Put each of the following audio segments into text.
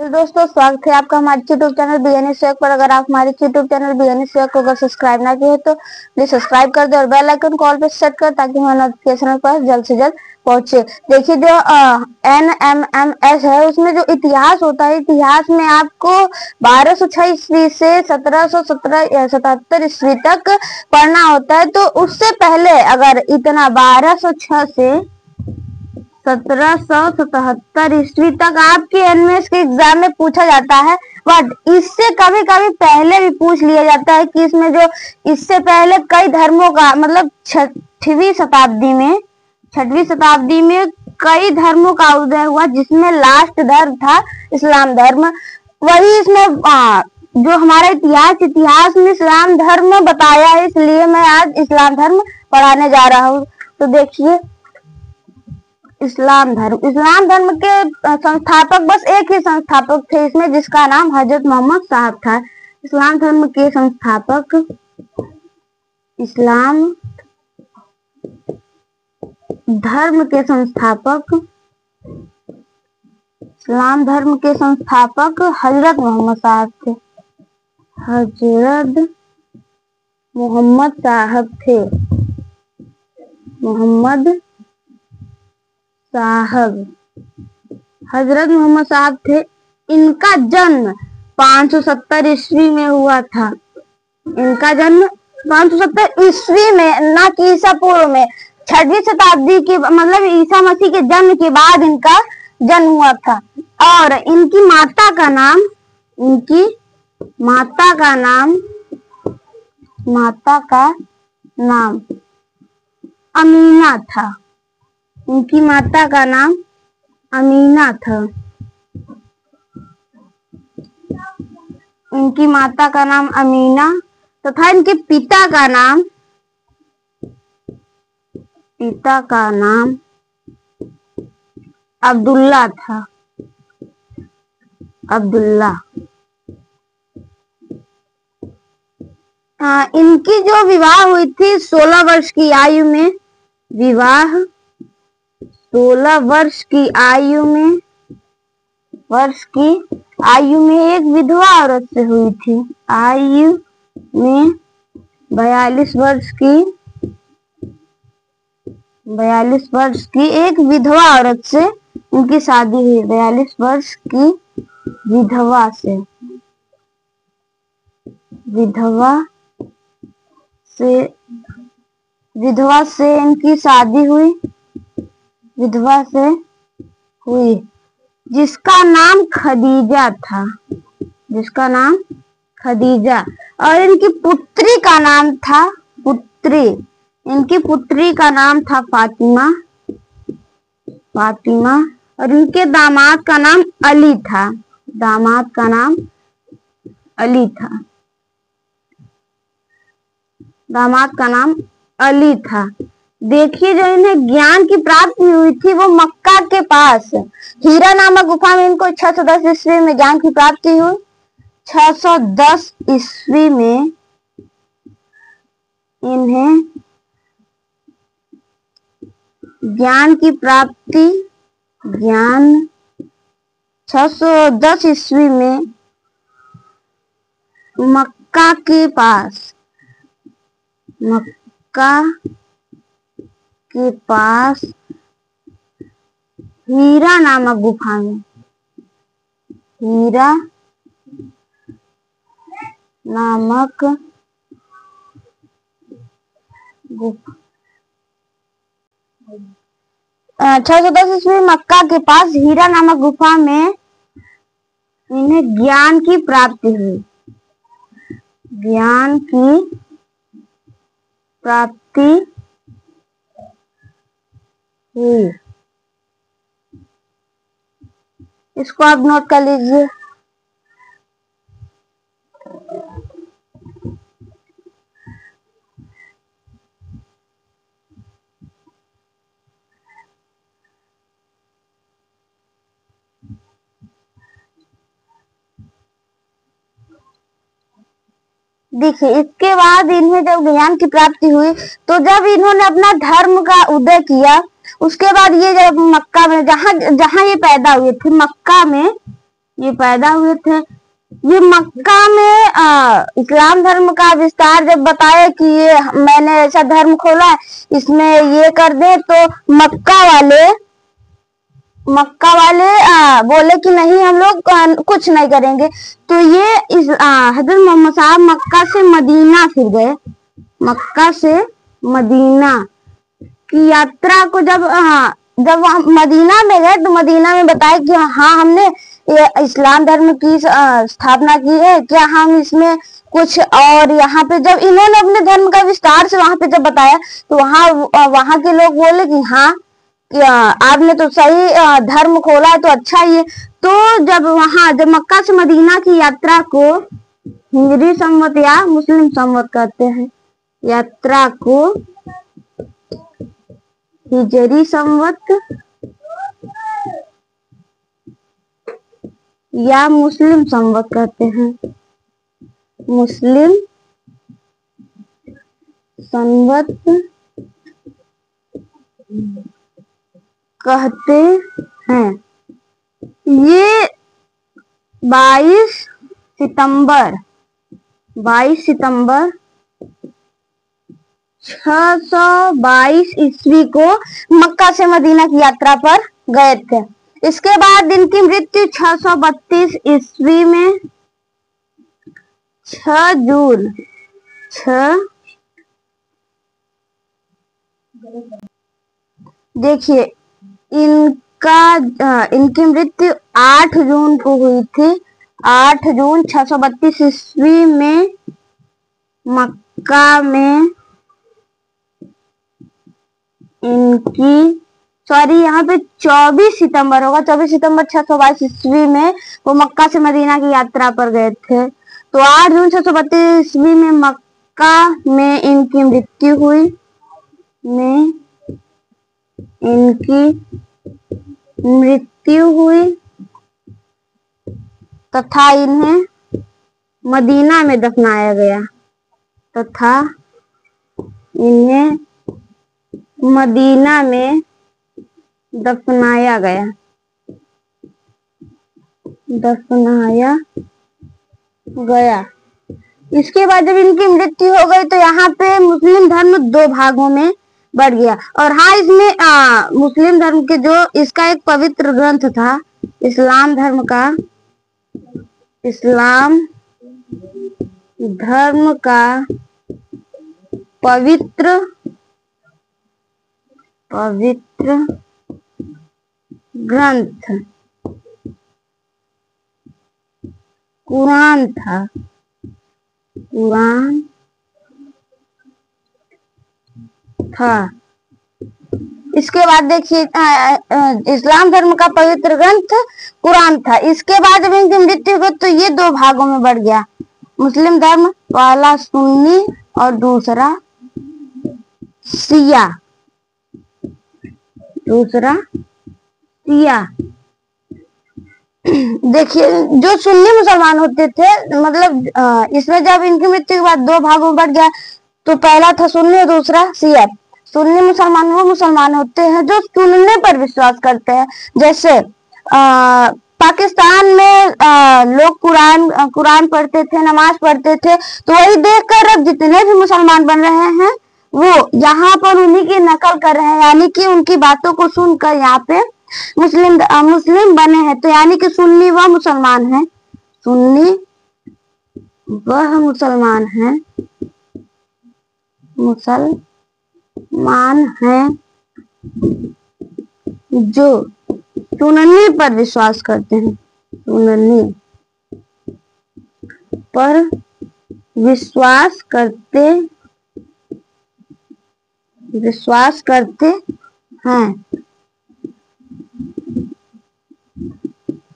Hello दोस्तों, स्वागत है आपका हमारे यूट्यूब चैनल बिगिनर शेख पर। अगर आप हमारे यूट्यूब चैनल बिगिनर शेख को अगर सब्सक्राइब ना किए तो प्लीज सब्सक्राइब कर दे और बेल आइकन कॉल पे सेट कर ताकि हमारे नोटिफिकेशन पर जल्द से जल्द पहुंचे। देखिए जो NMMS है उसमें जो इतिहास होता है, इतिहास में आपको 1206 ईस्वी से 1777 ईस्वी तक पढ़ना होता है। तो उससे पहले अगर इतना 1206 से 1777 ईस्वी तक आपके एनएमएस के एग्जाम में पूछा जाता है, बट इससे कभी कभी पहले भी पूछ लिया जाता है कि इसमें जो इससे पहले कई धर्मों का मतलब छठवीं शताब्दी में कई धर्मों का उदय हुआ, जिसमें लास्ट धर्म था इस्लाम धर्म। वही इसमें जो हमारा इतिहास में इस्लाम धर्म बताया है, इसलिए मैं आज इस्लाम धर्म पढ़ाने जा रहा हूँ। तो देखिए इस्लाम धर्म के संस्थापक बस एक ही संस्थापक थे इसमें, जिसका नाम हजरत मोहम्मद साहब था। इस्लाम धर्म के संस्थापक इस्लाम धर्म के संस्थापक हजरत मोहम्मद साहब थे। हजरत मोहम्मद साहब थे। इनका जन्म 570 ईस्वी में हुआ था। इनका जन्म 570 ईस्वी में, ना कि ईसा पूर्व में। 6वीं शताब्दी की मतलब ईसा मसीह के जन्म के बाद इनका जन्म हुआ था। और इनकी माता का नाम अमीना था। इनकी माता का नाम अमीना था। इनकी माता का नाम अमीना तथा इनके पिता का नाम अब्दुल्ला था। इनकी जो विवाह हुई थी 16 वर्ष की आयु में। 16 वर्ष की आयु में एक विधवा औरत से हुई थी। आयु में 42 वर्ष की एक विधवा औरत से इनकी शादी हुई। 42 वर्ष की विधवा से इनकी शादी हुई। जिसका नाम खदीजा था। और इनकी पुत्री का नाम था फातिमा। और इनके दामाद का नाम अली था। देखिए जो इन्हें ज्ञान की प्राप्ति हुई थी वो मक्का के पास हीरा नामक गुफा में इनको 610 ईस्वी में ज्ञान की प्राप्ति हुई। 610 ईस्वी में इन्हें ज्ञान 610 ईस्वी में मक्का के पास हीरा नामक गुफा में हीरा नामक गुफा 610 ईस्वी मक्का के पास हीरा नामक गुफा में इन्हें ज्ञान की प्राप्ति हुई। इसको आप नोट कर लीजिए। देखिए इसके बाद इन्हें जब ज्ञान की प्राप्ति हुई तो जब इन्होंने अपना धर्म का उदय किया, उसके बाद ये जब मक्का में जहां ये पैदा हुए थे, मक्का में ये पैदा हुए थे। ये मक्का में इस्लाम धर्म का विस्तार जब बताया कि ये मैंने ऐसा धर्म खोला है, इसमें ये कर दे, तो मक्का वाले बोले कि नहीं, हम लोग कुछ नहीं करेंगे। तो ये हजरत मोहम्मद साहब मक्का से मदीना फिर गए। मक्का से मदीना की यात्रा को जब वहाँ मदीना में गए, तो मदीना में बताया कि हाँ, हमने ये इस्लाम धर्म की स्थापना की है, क्या हम इसमें कुछ और यहाँ पे जब इन्होंने अपने धर्म का विस्तार से वहां पे जब बताया, तो वहां के लोग बोले कि हाँ, आपने तो सही धर्म खोला है, तो अच्छा ही है। तो जब मक्का से मदीना की यात्रा को हिजरी संवत या मुस्लिम संवत कहते हैं, यात्रा को हिजरी संवत या मुस्लिम संवत कहते हैं। मुस्लिम संवत कहते हैं। ये 22 सितंबर 622 ईस्वी को मक्का से मदीना की यात्रा पर गए थे। इसके बाद इनकी मृत्यु 632 ईस्वी में 6 जून देखिए, इनकी मृत्यु 8 जून को हुई थी। 8 जून 632 ईस्वी में मक्का में इनकी यहाँ पे 24 सितंबर होगा। 24 सितंबर 622 ईस्वी में वो मक्का से मदीना की यात्रा पर गए थे। तो 8 जून 632 ईस्वी में मक्का में इनकी मृत्यु हुई। तथा इन्हें मदीना में दफनाया गया। इसके बाद जब इनकी मृत्यु हो गई, तो यहाँ पे मुस्लिम धर्म 2 भागों में बढ़ गया। और हाँ, इसमें मुस्लिम धर्म के इसका एक पवित्र ग्रंथ था, इस्लाम धर्म का पवित्र ग्रंथ कुरान था। इसके बाद देखिए, इस्लाम धर्म का पवित्र ग्रंथ कुरान था। इसके बाद जब इनकी मृत्यु हुई, तो ये 2 भागों में बढ़ गया। मुस्लिम धर्म, पहला सुन्नी और दूसरा शिया। देखिए, जो सुन्नी मुसलमान होते थे, मतलब इसमें जब इनकी मृत्यु के बाद 2 भागों में बढ़ गया, तो पहला था सुन्नी और दूसरा शिया। सुन्नी मुसलमान वो मुसलमान होते हैं जो सुनने पर विश्वास करते हैं। जैसे पाकिस्तान में लोग कुरान पढ़ते थे, नमाज पढ़ते थे, तो वही देखकर अब जितने भी मुसलमान बन रहे हैं, वो यहाँ पर उन्हीं की नकल कर रहे हैं, यानी कि उनकी बातों को सुनकर यहाँ पे मुस्लिम बने हैं। तो यानी कि सुन्नी वह मुसलमान हैं जो सुनने पर विश्वास करते हैं। विश्वास करते हैं।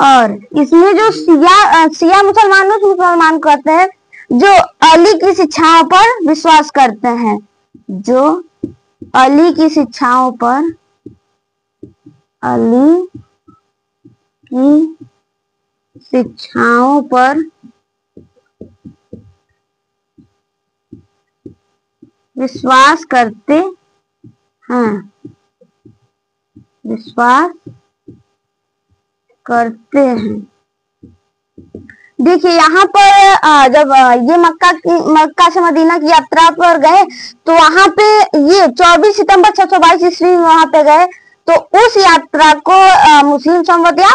और इसमें जो शिया मुसलमान कहते हैं, जो अली की शिक्षाओं पर विश्वास करते हैं। विश्वास करते हैं। देखिए यहाँ पर जब ये मक्का से मदीना की यात्रा पर गए तो वहां पे ये 24 सितंबर 622 ईस्वी में वहां पे गए। तो उस यात्रा को मुस्लिम संवत या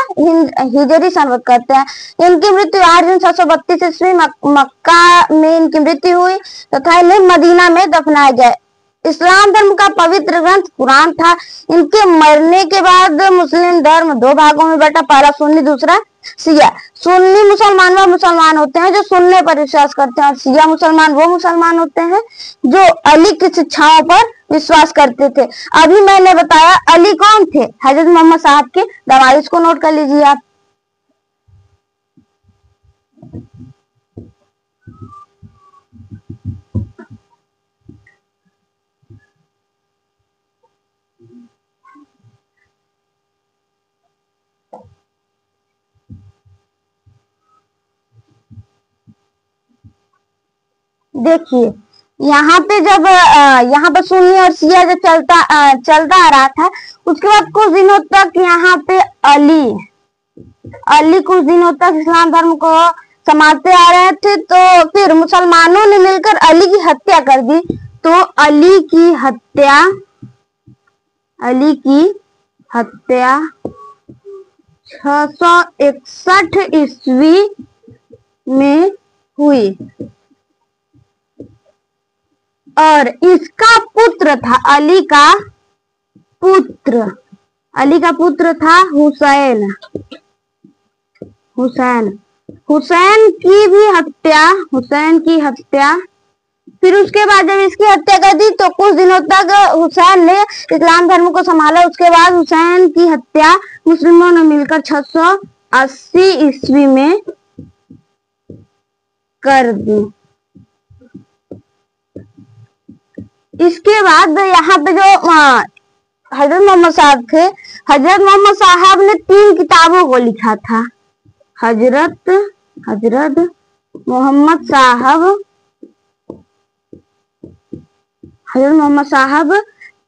हिजरी संवत कहते हैं। इनकी मृत्यु 8 जून 732 ईस्वी मक्का में इनकी मृत्यु हुई तथा इन्हें मदीना में दफनाया गया। इस्लाम धर्म का पवित्र ग्रंथ कुरान था। इनके मरने के बाद मुस्लिम धर्म दो भागों में बटा, पहला सुन्नी दूसरा शिया। सुन्नी मुसलमान वो मुसलमान होते हैं जो सुनने पर विश्वास करते हैं और शिया मुसलमान वो मुसलमान होते हैं जो अली की शिक्षाओं पर विश्वास करते थे। अभी मैंने बताया अली कौन थे, हजरत मोहम्मद साहब के दामाद। इसको नोट कर लीजिए आप। देखिए यहाँ पे जब यहाँ पर सुन्नी और शिया जब चलता आ रहा था, उसके बाद कुछ दिनों तक यहाँ पे अली कुछ दिनों तक इस्लाम धर्म को संभालते आ रहे थे। तो फिर मुसलमानों ने मिलकर अली की हत्या कर दी। तो अली की हत्या 661 ईस्वी में हुई और इसका पुत्र था अली का पुत्र था हुसैन की हत्या फिर उसके बाद जब इसकी हत्या कर दी तो कुछ दिनों तक हुसैन ने इस्लाम धर्म को संभाला। उसके बाद हुसैन की हत्या मुस्लिमों ने मिलकर 680 ईस्वी में कर दी। इसके बाद यहाँ पे जो हजरत मोहम्मद साहब थे, हजरत मोहम्मद साहब ने 3 किताबों को लिखा था। हजरत मोहम्मद साहब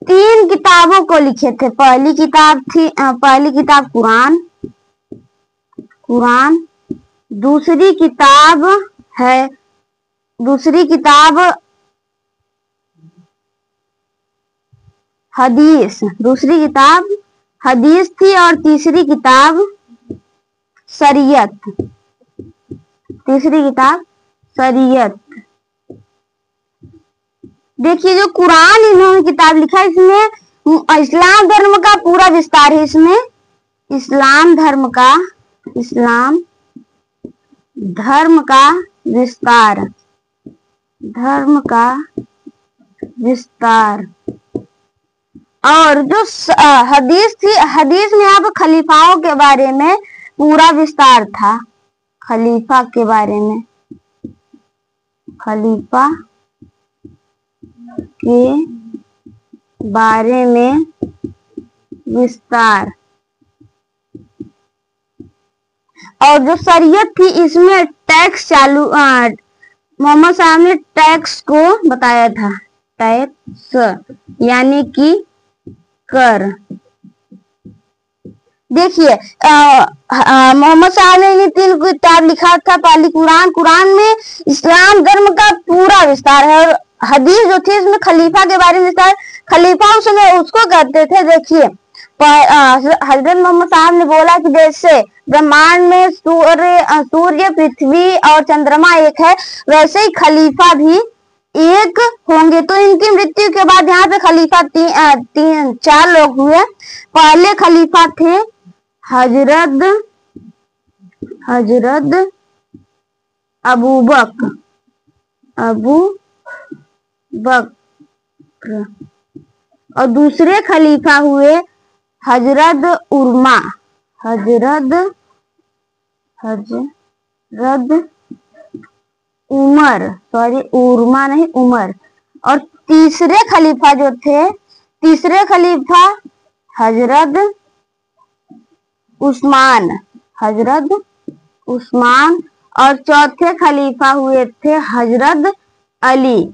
3 किताबों को लिखे थे। पहली किताब कुरान, दूसरी किताब हदीस थी और तीसरी किताब शरीयत। देखिए जो कुरान इन्होंने किताब लिखा, इसमें इस्लाम धर्म का पूरा विस्तार है। इसमें इस्लाम धर्म का विस्तार और जो हदीस थी, हदीस में यहाँ पर खलीफाओं के बारे में पूरा विस्तार था। खलीफा के बारे में विस्तार और जो शरीयत थी इसमें टैक्स मोहम्मद साहब ने टैक्स को बताया था। टैक्स यानी कि कर। देखिए मोहम्मद साहब ने ये 3 किताब लिखा था। पहली कुरान में इस्लाम धर्म का पूरा विस्तार है और हदीस जो थी इसमें खलीफा के बारे में विस्तार। खलीफा उस समय उसको कहते थे। देखिए हजरत मोहम्मद साहब ने बोला कि जैसे ब्रह्मांड में सूर्य, पृथ्वी और चंद्रमा एक है, वैसे ही खलीफा भी एक होंगे। तो इनकी मृत्यु के बाद यहाँ पे खलीफा 4 लोग हुए। पहले खलीफा थे हजरत अबू बकर और दूसरे खलीफा हुए हजरत उमर और तीसरे खलीफा हजरत उस्मान और चौथे खलीफा हुए थे हजरत अली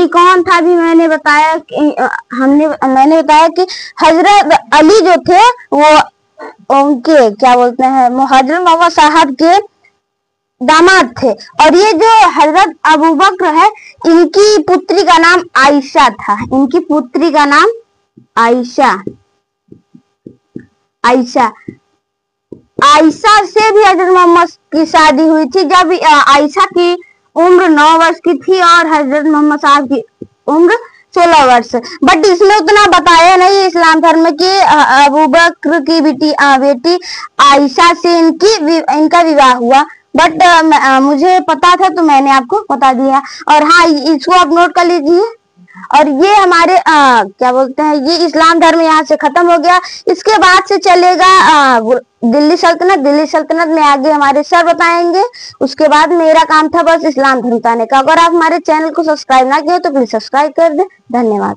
कौन था? भी मैंने बताया कि हजरत अली जो थे वो उनके क्या बोलते हैं हजरत मोहम्मद साहब के दामाद थे। और ये जो हजरत अबू बकर है, इनकी पुत्री का नाम आयशा था। इनकी पुत्री का नाम आयशा। आयशा आयशा से भी हजरत मोहम्मद की शादी हुई थी जब आयशा की उम्र 9 वर्ष की थी और हजरत मोहम्मद साहब की उम्र 16 वर्ष। बट इसमें उतना बताया नहीं इस्लाम धर्म में कि अबू बकर की बेटी आयशा से इनका विवाह हुआ। बट मुझे पता था तो मैंने आपको बता दिया। और हाँ, इसको आप नोट कर लीजिए। और ये हमारे क्या बोलते हैं, ये इस्लाम धर्म यहाँ से खत्म हो गया। इसके बाद से चलेगा दिल्ली सल्तनत। दिल्ली सल्तनत में आगे हमारे सर बताएंगे। उसके बाद मेरा काम था बस इस्लाम धर्म बताने का। अगर आप हमारे चैनल को सब्सक्राइब ना किए तो प्लीज सब्सक्राइब कर दे। धन्यवाद।